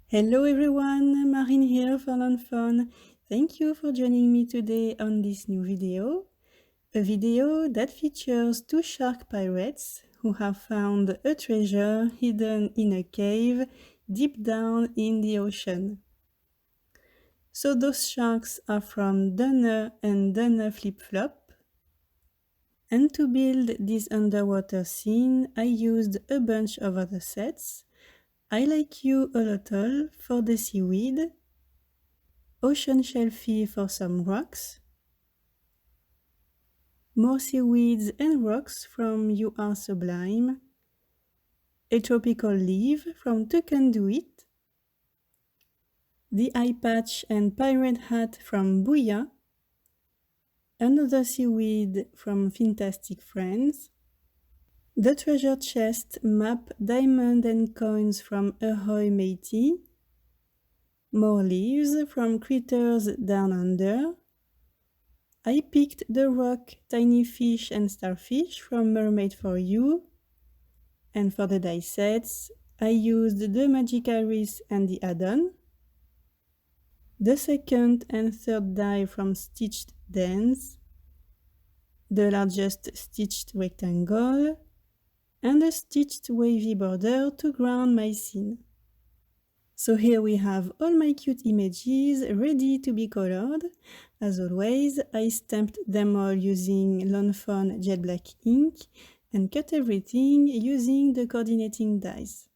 Hello everyone, Marine here for Learn Fun. Thank you for joining me today on this new video. A video that features two shark pirates who have found a treasure hidden in a cave deep down in the ocean. So those sharks are from Dunne and Dunne Flip Flop. And to build this underwater scene, I used a bunch of other sets. I Like You a Little for the seaweed, Ocean Shelfie for some rocks, more seaweeds and rocks from You Are Sublime, a tropical leaf from Two Can Do It, the eye patch and pirate hat from Booyah, another seaweed from Fantastic Friends, the treasure chest map diamond and coins from Ahoy Matey, more leaves from Critters Down Under. I picked the rock, tiny fish and starfish from Mermaid for You. And for the die sets, I used the Magic Iris and the add-on, the second and third die from Stitched Dance, the largest stitched rectangle, and a stitched wavy border to ground my scene. So here we have all my cute images ready to be colored. As always, I stamped them all using Lawn Fawn Jet Black ink and cut everything using the coordinating dies.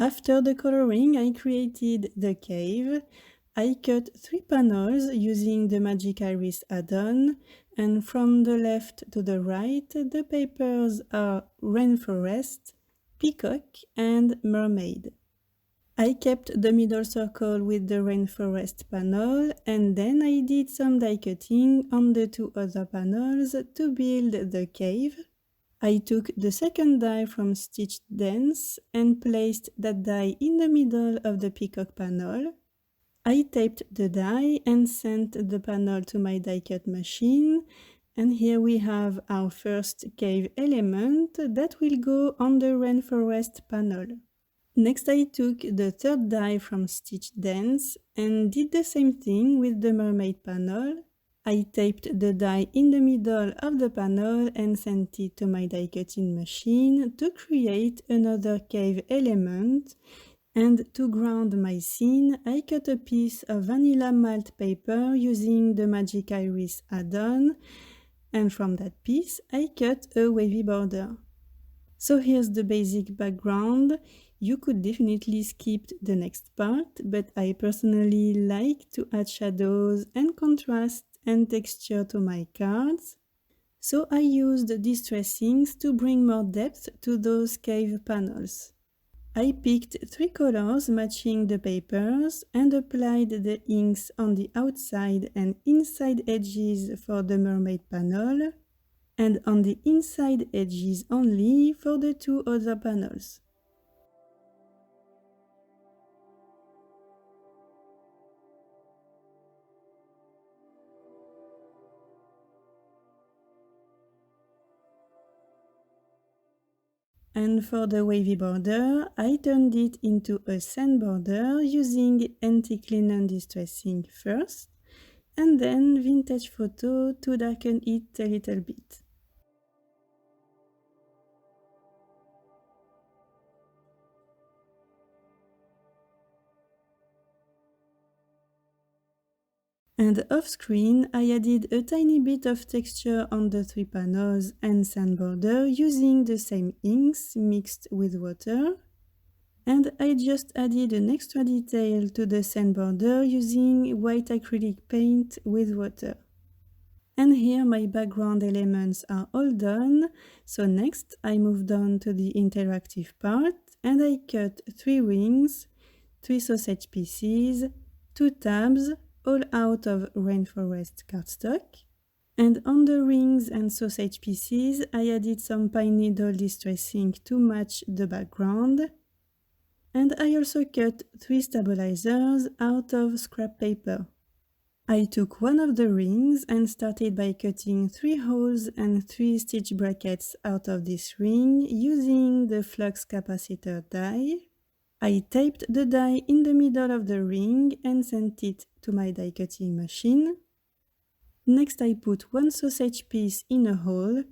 After the coloring, I created the cave. I cut 3 panels using the Magic Iris add-on, and from the left to the right, the papers are Rainforest, Peacock, and Mermaid. I kept the middle circle with the Rainforest panel, and then I did some die cutting on the 2 other panels to build the cave. I took the second die from Stitch Dance and placed that die in the middle of the Peacock panel. I taped the die and sent the panel to my die cut machine, and here we have our first cave element that will go on the Rainforest panel. Next I took the third die from Stitch Dance and did the same thing with the Mermaid panel. I taped the die in the middle of the panel and sent it to my die cutting machine to create another cave element. And to ground my scene, I cut a piece of vanilla malt paper using the Magic Iris add-on, and from that piece I cut a wavy border. So here's the basic background. You could definitely skip the next part, but I personally like to add shadows and contrast and texture to my cards. So I used these tracings to bring more depth to those cave panels. I picked 3 colors matching the papers and applied the inks on the outside and inside edges for the Mermaid panel, and on the inside edges only for the 2 other panels. And for the wavy border, I turned it into a sand border using antique linen distressing first, and then vintage photo to darken it a little bit. And off-screen, I added a tiny bit of texture on the 3 panels and sand border using the same inks mixed with water. And I just added an extra detail to the sand border using white acrylic paint with water. And here my background elements are all done, so next I moved on to the interactive part and I cut 3 rings, 3 sausage pieces, 2 tabs, all out of Rainforest cardstock. And on the rings and sausage pieces I added some pine needle distressing to match the background. And I also cut 3 stabilizers out of scrap paper. I took one of the rings and started by cutting 3 holes and 3 stitch brackets out of this ring using the flux capacitor die. I taped the die in the middle of the ring and sent it to my die cutting machine. Next I put 1 sausage piece in a hole.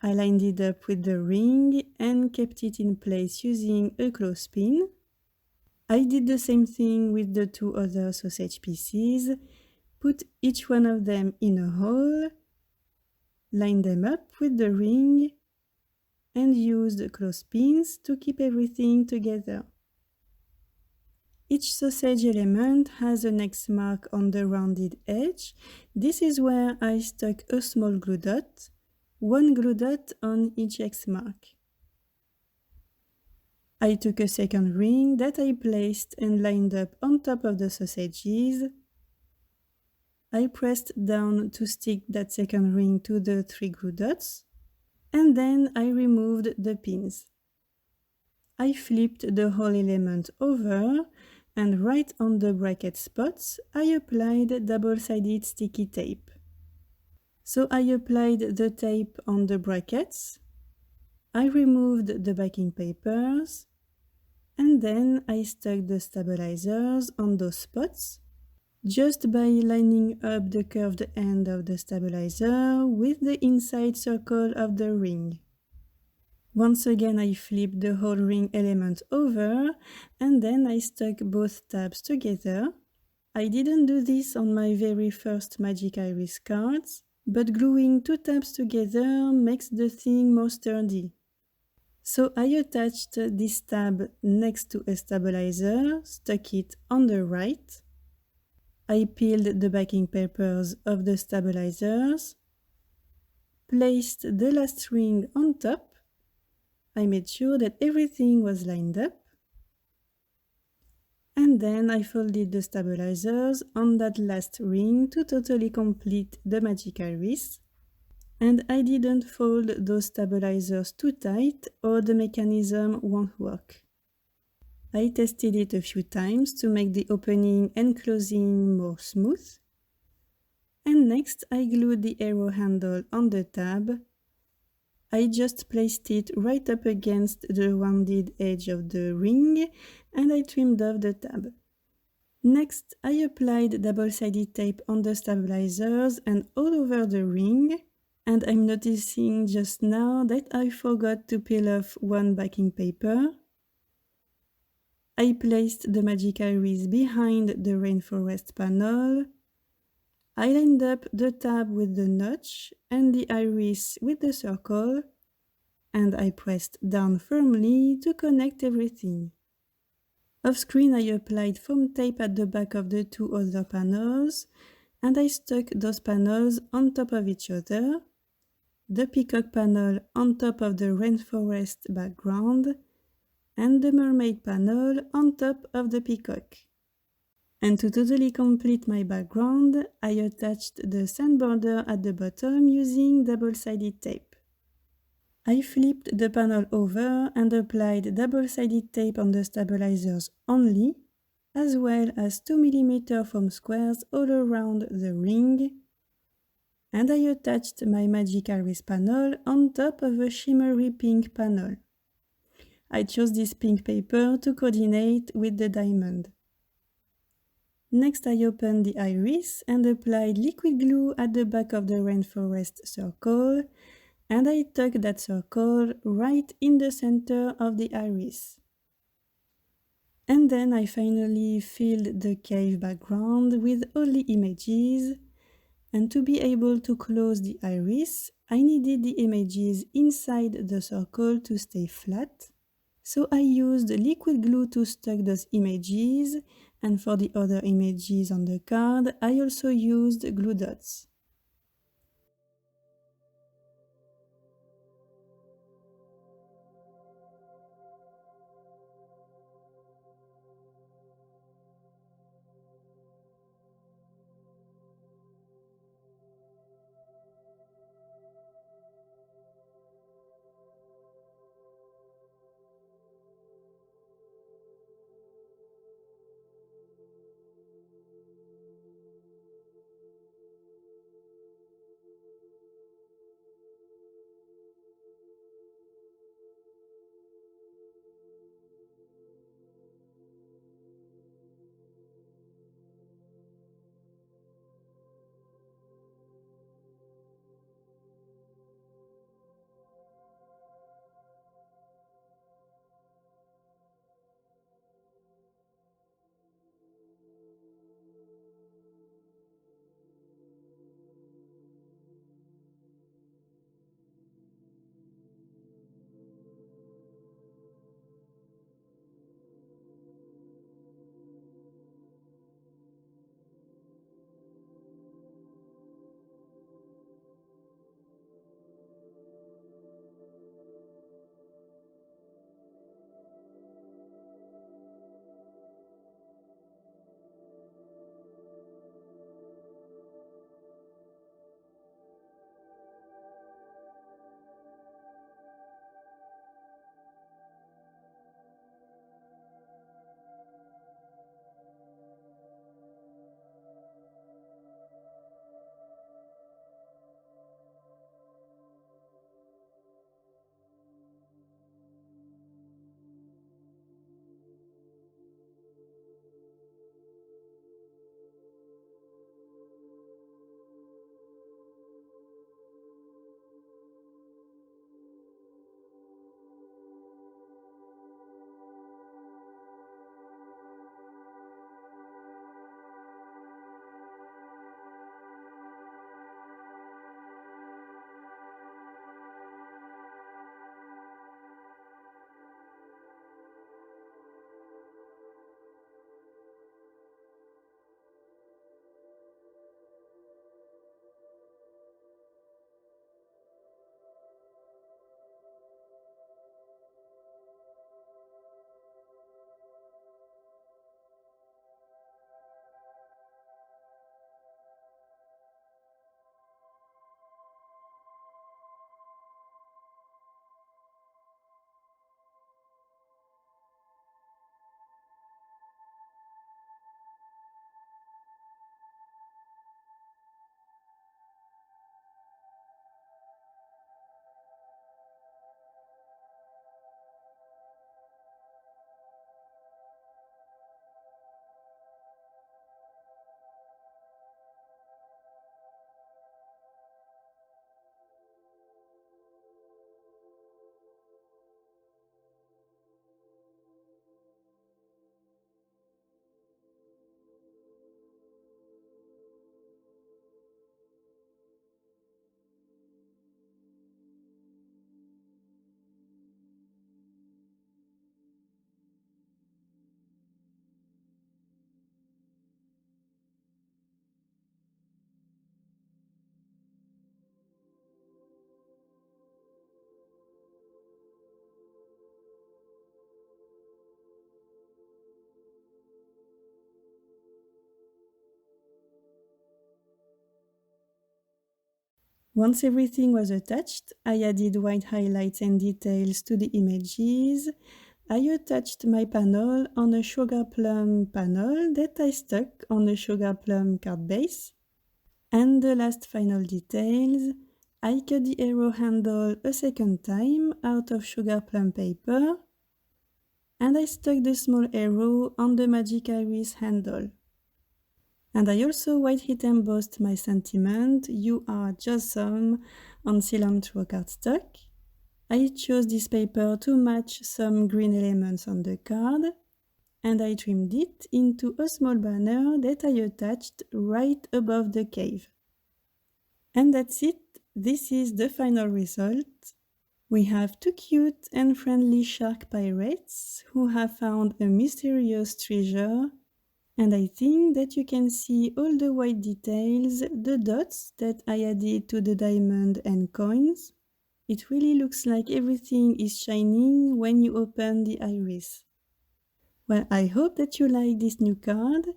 I lined it up with the ring and kept it in place using a clothespin. I did the same thing with the 2 other sausage pieces. Put each one of them in a hole, line them up with the ring, and use the clothespins to keep everything together. Each sausage element has an X mark on the rounded edge. This is where I stuck a small glue dot, 1 glue dot on each X mark. I took a second ring that I placed and lined up on top of the sausages. I pressed down to stick that second ring to the 3 glue dots, and then I removed the pins. I flipped the whole element over, and right on the bracket spots, I applied double-sided sticky tape. So I applied the tape on the brackets, I removed the backing papers, and then I stuck the stabilizers on those spots, just by lining up the curved end of the stabilizer with the inside circle of the ring. Once again I flipped the whole ring element over, and then I stuck both tabs together. I didn't do this on my very first Magic Iris cards, but gluing 2 tabs together makes the thing more sturdy. So I attached this tab next to a stabilizer, stuck it on the right. I peeled the backing papers of the stabilizers, placed the last ring on top. I made sure that everything was lined up. And then I folded the stabilizers on that last ring to totally complete the magic iris. And I didn't fold those stabilizers too tight or the mechanism won't work. I tested it a few times to make the opening and closing more smooth. And next I glued the arrow handle on the tab. I just placed it right up against the rounded edge of the ring and I trimmed off the tab. Next, I applied double-sided tape on the stabilizers and all over the ring, and I'm noticing just now that I forgot to peel off one backing paper. I placed the magic iris behind the rainforest panel. I lined up the tab with the notch and the iris with the circle, and I pressed down firmly to connect everything. Off screen, I applied foam tape at the back of the two other panels, and I stuck those panels on top of each other, the peacock panel on top of the rainforest background, and the mermaid panel on top of the peacock. And to totally complete my background, I attached the sand border at the bottom using double-sided tape. I flipped the panel over and applied double-sided tape on the stabilizers only, as well as 2 mm foam squares all around the ring, and I attached my magic iris panel on top of a shimmery pink panel. I chose this pink paper to coordinate with the diamond. Next I opened the iris and applied liquid glue at the back of the rainforest circle, and I tuck that circle right in the center of the iris. And then I finally filled the cave background with all the images, and to be able to close the iris, I needed the images inside the circle to stay flat. So I used liquid glue to stuck those images, and for the other images on the card, I also used glue dots. Once everything was attached, I added white highlights and details to the images. I attached my panel on a sugar plum panel that I stuck on a sugar plum card base. And the last final details, I cut the arrow handle a second time out of sugar plum paper, and I stuck the small arrow on the magic iris handle. And I also white heat embossed my sentiment, "You are Jossome," on cilantro cardstock. I chose this paper to match some green elements on the card, and I trimmed it into a small banner that I attached right above the cave. And that's it. This is the final result. We have two cute and friendly shark pirates who have found a mysterious treasure. And I think that you can see all the white details, the dots that I added to the diamond and coins. It really looks like everything is shining when you open the iris. Well, I hope that you like this new card.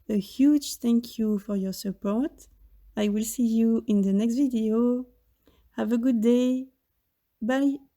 A huge thank you for your support. I will see you in the next video. Have a good day. Bye.